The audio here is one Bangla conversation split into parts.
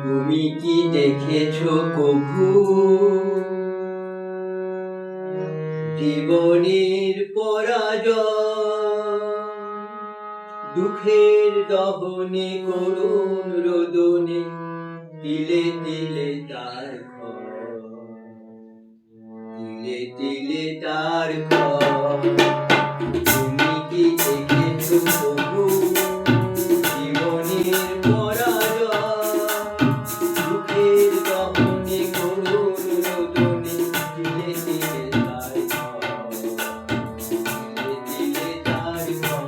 তুমি কি দেখেছো কভু জীবনের পরাজয়? দুঃখের দহনে করুণ রোদনে তিলে তিলে তার ঘর, তিলে তিলে তার ঘর। তুমি কি দেখেছো কভু জীবনের পরাজয়? দুঃখের দহনে করুণ রোদনে তিলে তিলে তার ঘর, তিলে তিলে তার ঘর।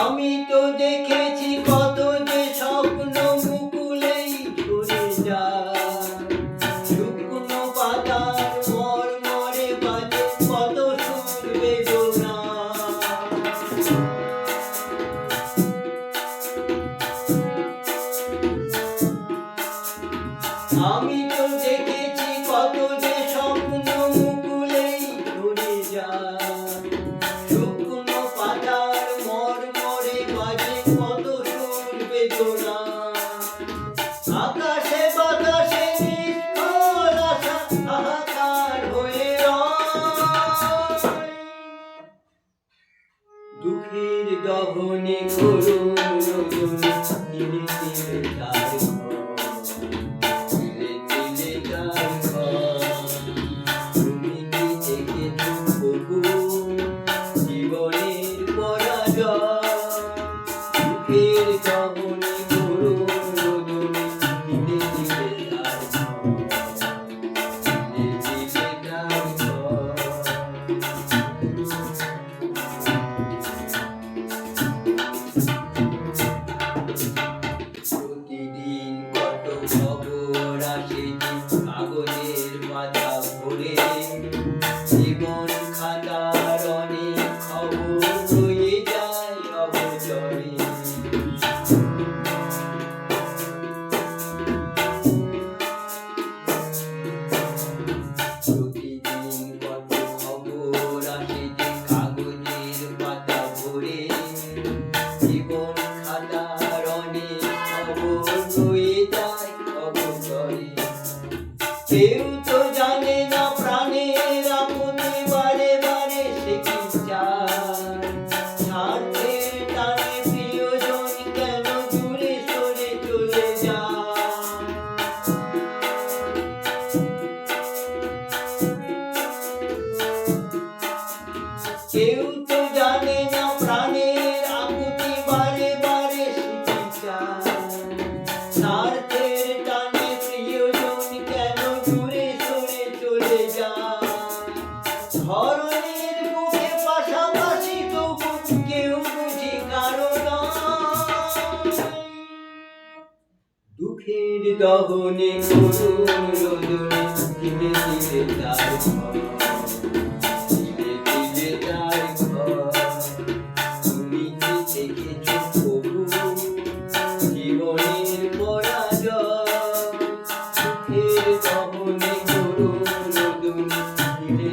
আমি তো দেখেছি কত যে স্বপ্ন মুকুলেই ঝরে যায়, শুকনো পাতার মরমরে বাজে কত সুর বেদনা। আমি তো দেখেছি কত যে স্বপ্ন মুকুলেই ঝরে যায়, শুকনো পাতার মরমরে বাজে কত সুর বেদনা। আকাশে বাতাসে নিষ্ফল আশা হাহাকার হয়ে রয়। দুঃখের দহনে করুণ রোদনে তিলে তিলে তার ঘর, তিলে তিলে তার ঘর। তুমি কি দেখেছো কভু জীবনের পরাজয়? দুঃখের দহনে করুণ রোদনে তিলে তিলে তার ঘর, তিলে তিলে তার ঘর। প্রতিদিন কত খবর আসে কাগজের পাতা ভরে, জীবন খাতার অনেক খবর রয়ে যায় অবচরে। প্রতিদিন কত খবর আসে কাগজের পাতা ভরে, জীবন খাতার অনেক খবর রয়ে যায় অবচরে। কেউ তো জানে না প্রাণের আপনে বারে বারে সে কি চায়, স্বার্থের টানে প্রিয়জন কেন দূরে সরে চলে যায়। কেউ তো জানে না প্রাণের আকুতি বারে বারে সে কি চায়, স্বার্থের টানে প্রিয়জন কেন দূরে সরে চলে যায়। ধরনের মুখে পাশাপাশি তবু কেউ বুঝি কারো নয়। দুঃখের দহনে করুণ রোদনে তিলে তিলে তার ঘর, তিলে তিলে তার ঘর। তুমি কি দেখেছো কভু জীবনের পরাজয়? দুঃখের দহনে করুণ রোদনে তিলে